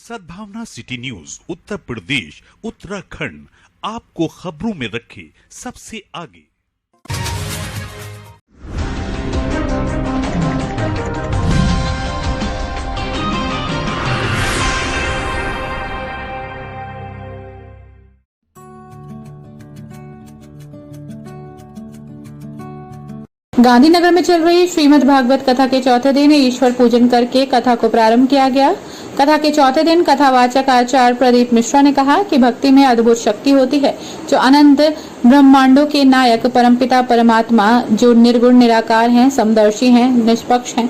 सद्भावना city news Uttar Pradesh Uttarakhand आपको खबरों में रखे सबसे आगे। गांधीनगर में चल रही श्रीमद् भागवत कथा के चौथे दिन ईश्वर पूजन करके कथा को प्रारंभ किया गया। कथा के चौथे दिन कथावाचक आचार्य प्रदीप मिश्रा ने कहा कि भक्ति में अद्भुत शक्ति होती है, जो अनंत ब्रह्मांडों के नायक परमपिता परमात्मा जो निर्गुण निराकार हैं, समदर्शी हैं, निष्पक्ष हैं,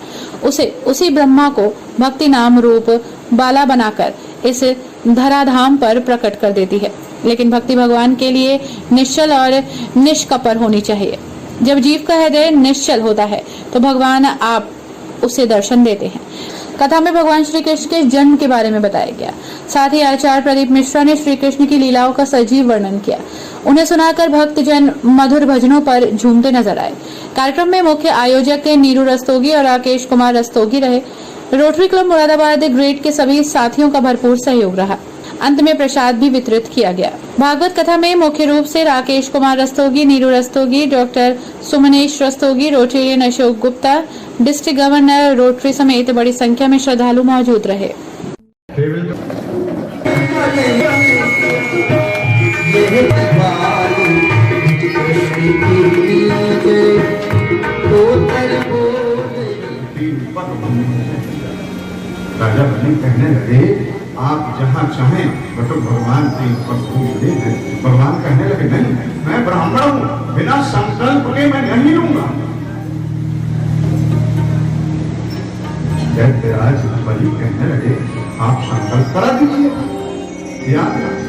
उसी ब्रह्मा को भक्ति नाम रूप बाला बनाकर इस धराधाम पर प्रकट कर देती है। लेकिन भक्ति भगवान के लिए निश्चल और निष्कपट होनी चाहिए। जब जीव का हृदय निश्चल होता है तो भगवान आप उसे दर्शन देते हैं। कथा में भगवान श्री कृष्ण के जन्म के बारे में बताया गया। साथ ही आचार्य प्रदीप मिश्रा ने श्री कृष्ण की लीलाओं का सजीव वर्णन किया। उन्हें सुनाकर भक्तजन मधुर भजनों पर झूमते नजर आए। कार्यक्रम में मुख्य आयोजक नीरू रस्तोगी और राकेश कुमार रस्तोगी रहे। रोटरी क्लब मुरादाबाद ग्रेड के सभी साथियों का भरपूर सहयोग रहा। अंत में प्रसाद भी वितरित किया गया। भागवत कथा में मुख्य रूप से Rakesh Kumar Rastogi, Neeru Rastogi, doctor Sumnesh Rastogi, Rotarian Ashok Gupta, district governor rotary समेत बड़ी संख्या में श्रद्धालु मौजूद रहे। राजा बलि कहने लगे, आप जहाँ चाहें तो भगवान की प्रभु हैं। भगवान कहने लगे, नहीं, मैं ब्राह्मण हूँ, बिना संकल्प के मैं नहीं लूंगा। दैत्यराज बलि कहने लगे, आप संकल्प करा दीजिए। या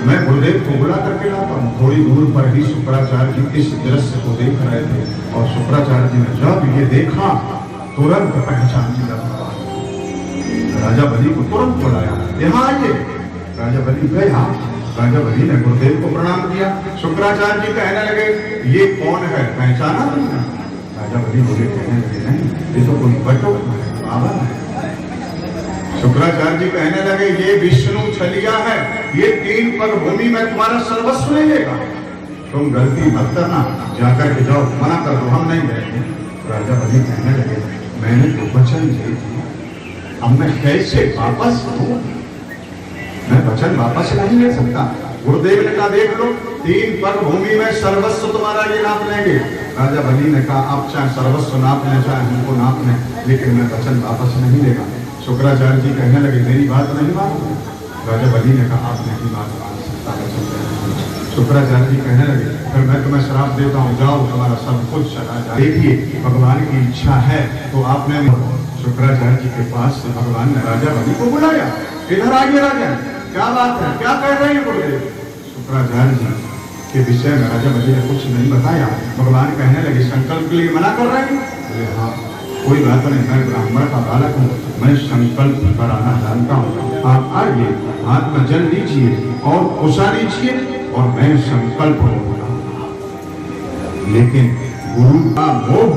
मैं गुरुदेव को बुला करके लाता हूँ। थोड़ी दूर पर ही शुक्राचार्य जी इस दृश्य को देख रहे थे और शुक्राचार्य जी ने जब ये देखा तुरंत पहचान लिया। राजा बलि को तुरंत बुलाया, यहाँ आइए। राजा बलि गया। राजा बलि ने गुरुदेव को प्रणाम किया। शुक्राचार्य जी कहने लगे, ये कौन है, पहचाना तुमने? राजा बलि बोले, कहने लगे, नहीं, ये तो कोई बटोक है, बाबा है। शुक्राचार्य जी कहने लगे, ये विष्णु छलिया है, ये 3 पग भूमि में तुम्हारा सर्वस्व ले लेगा। तुम गलती मत करना, जाकर के जाओ, मना कर दो, हम नहीं जाएंगे। राजा बलि कहने लगे, मैंने तो वचन दिए, अब मैं कैसे वापस लूं? मैं वचन वापस नहीं ले सकता। गुरुदेव ने कहा, देख लो, 3 पग भूमि में सर्वस्व तुम्हारा ये नाप लेंगे। राजा बलि ने कहा, आप चाहे सर्वस्व नाप लें, चाहे हमको नाप लें, लेकिन मैं वचन वापस नहीं लेगा। शुक्राचार्य जी कहने लगे, मेरी बात नहीं मानोगे? राजा बलि ने कहा, आप नहीं बात मान सकता। शुक्राचार्य जी कहने लगे, फिर मैं तुम्हें श्राप देता हूँ, जाओ, तुम्हारा सब कुछ चला जाए। देखिए, भगवान की इच्छा है तो आपने शुक्राचार्य जी के पास से भगवान ने राजा बलि को बुलाया। इधर आइए राजा, क्या बात है, क्या कह रहे हैं गुरुदेव? शुक्राचार्य जी के विषय में राजा बलि ने कुछ नहीं बताया। भगवान कहने लगे, संकल्प के लिए मना कर रहे हैं? बोले, हाँ, कोई बात नहीं, मैं ब्राह्मण का बालक हूँ, मैं संकल्प कराना जानता हूँ। आप आइए, हाथ में जल लीजिए और उषा लीजिए और मैं संकल्प होगा। लेकिन गुरु का मोह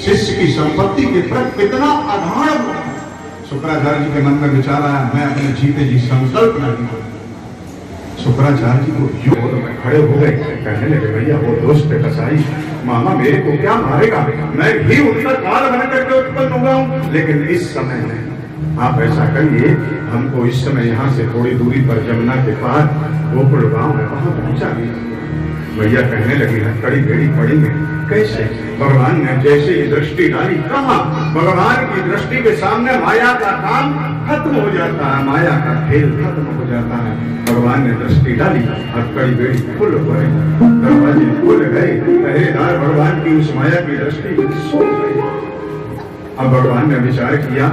शिष्य की संपत्ति के प्रति कितना अगाध। शुक्राचार्य जी के मन में विचार आया, मैं अपने जीते जी संकल्प नहीं करूं। शुक्राचार्य जी को योग में खड़े हो गए। कहने लगे, भैया वो दुष्ट कसाई मामा मेरे को क्या मारेगा? मैं भी उनका काल बन करके उत्पन्न हुआ हूँ, लेकिन इस समय आप ऐसा करिए, हमको इस समय यहाँ से थोड़ी दूरी पर जमुना के पार गोकुल गांव है, वहां पहुंचा दिया। भैया कहने लगी, कड़ी बेड़ी पड़ेंगे कैसे? भगवान ने जैसे ही दृष्टि डाली, कहा, भगवान की दृष्टि के सामने माया का काम खत्म हो जाता है, माया का खेल खत्म हो जाता है। भगवान ने दृष्टि डाली और कड़ी बेड़ी खुल गए, दरवाजे खुल गए। पहरेदार भगवान की उस माया की दृष्टि सो गए। अब भगवान ने विचार किया,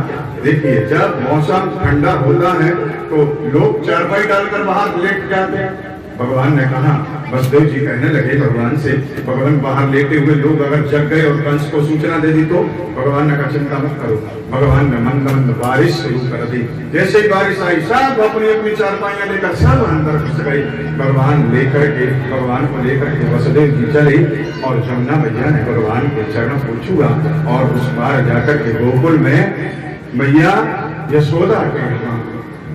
देखिए, जब मौसम ठंडा होता है तो लोग चारपाई डालकर बाहर लेट जाते हैं। भगवान ने कहा, वसुदेव जी कहने लगे भगवान से, भगवान बाहर लेटे हुए लोग अगर जग गए और कंस को सूचना दे दी तो? भगवान ने कहा, चिंता मत करो। भगवान ने मंद मंद बारिश शुरू कर दी। जैसे ही बारिश आई, सब अपनी अपनी चारपाइयां लेकर सब अंदर घुस गए। भगवान को लेकर के वसुदेव जी चले और जमुना मैया ने भगवान के चरण को छुआ और उस पार जाकर के गोकुल में मैया यशोदा के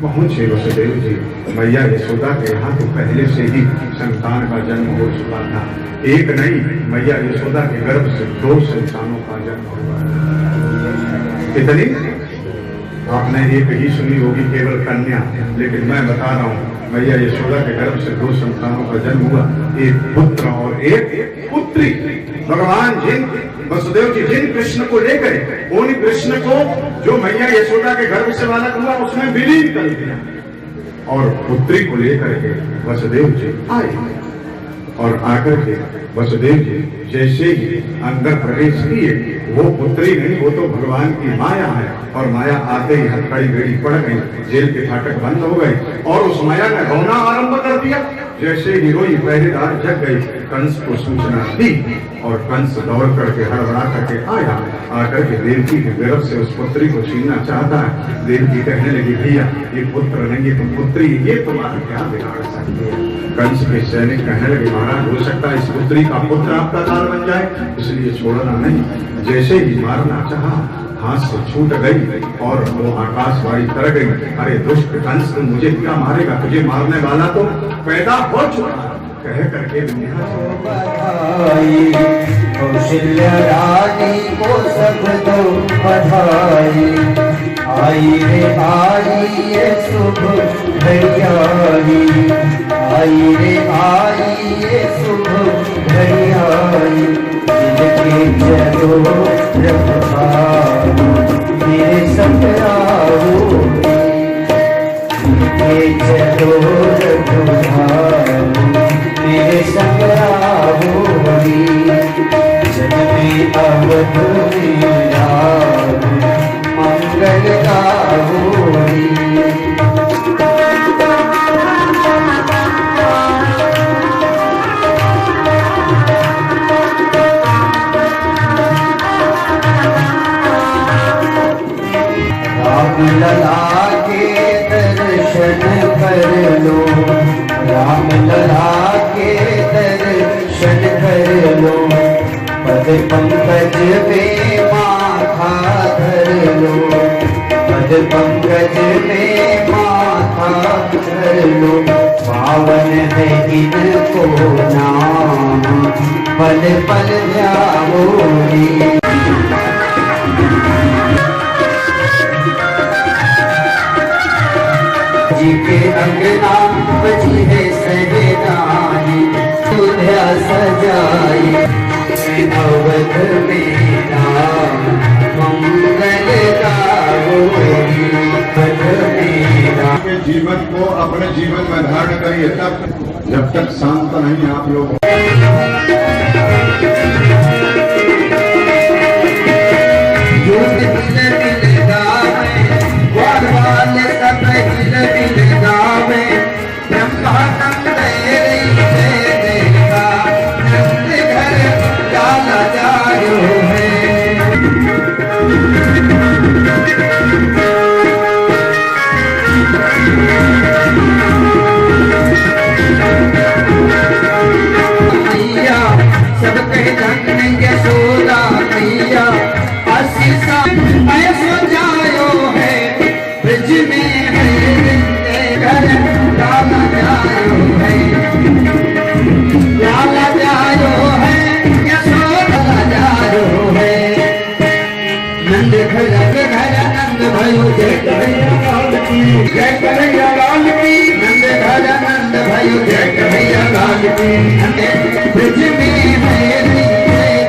पहुंचे वसुदेव जी। मैया यशोदा के यहाँ तो पहले से ही संतान का जन्म हो चुका था। एक नहीं, मैया यशोदा के गर्भ से 2 संतानों का जन्म हुआ। कितनी? आपने एक ही सुनी होगी, केवल कन्या, लेकिन मैं बता रहा हूँ मैया यशोदा के गर्भ से 2 संतानों का जन्म हुआ, एक पुत्र और एक पुत्री। भगवान जिन वसुदेव जी जिन कृष्ण को लेकर उन कृष्ण को जो मैया यशोदा के गर्भ से बालक हुआ उसमें विलीन कर दिया और पुत्री को लेकर के वसुदेव जी आए। और आकर के वसुदेव जी जैसे ही अंदर प्रवेश किए, वो पुत्री नहीं, वो तो भगवान की माया है। और माया आते ही हथकड़ी बेड़ी पड़ गई, जेल के फाटक बंद हो गए और उस माया ने रोना आरंभ कर दिया। जैसे ही रोई, पहरेदार जग गई, कंस को सूचना दी और कंस दौड़ करके हड़बड़ा करके आया। आकर के देवकी के गर्भ से उस पुत्री को छीनना चाहता है। देवकी कहने लगी, भैया ये पुत्र नहीं, ये तो पुत्री, ये तुम्हारा क्या बिगाड़ सकती है। कंस के सैनिक कहने लगे, महाराज हो सकता है इस पुत्री का पुत्र आपका काल बन जाए, इसलिए छोड़ना नहीं। जैसे ही मारना चाहा, हाथ से छूट गई और वो आकाशवाणी कर गई, अरे दुष्ट कंस, तुम मुझे क्या मारेगा, तुझे मारने वाला तो पैदा हो चुका। कह करके कौशल्य रानी को सब दो बधाई। आई रे आई ये शुभ घड़ियाई, आई रे आई ये शुभ घड़ियाई। जिनके चलो रखवार मेरे सपराओ, जिनके चलो रखवार मेरे सपराओ। जन्मे अवध मेरा मंगल गाओ। लला के दर्शन कर लो, राम लला के दर्शन कर लो। पद पंकज में माथा धर लो, पद पंकज में माथा धर लो। पावन है इनको नाम, पल पल ध्याओ। जी के अंगना बजी है सहनाई, सुधा सजाई। अवध मेरा मंगल गाओ, अवध मेरा। जीवन को अपने जीवन में धारण करिए, तब जब तक शांत नहीं आप लोग। जय कन्हैया लाल की, नंद घर नंद भयो जय कन्हैया लाल की। ब्रज में मेरी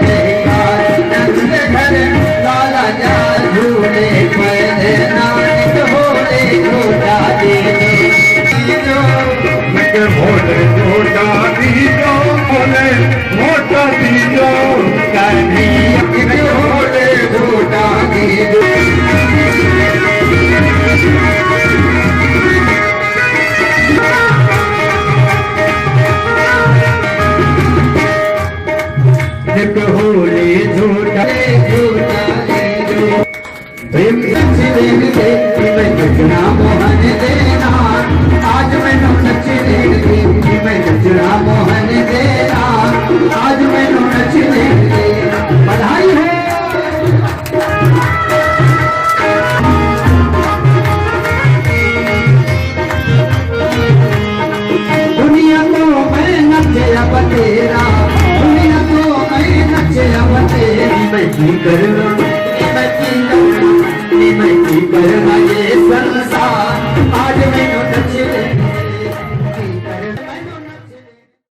जयकार, नंद घर लाला जा झूले पैदे नानक भोले झूला दीजो, भोले झूला दीजो, भोले मोटा दीजो, कन्हैया भोले झूला दीजो। एक होली झूठा झूठा प्रेम सच्ची देख दे, मैं नचना मोहन देना। आज मैनू नच देख दे, मैं नचना मोहन देना। आज मैनू नच देख दे, बधाई हो। तेरा, तो मैं नच अब तेरी, मैं की करूं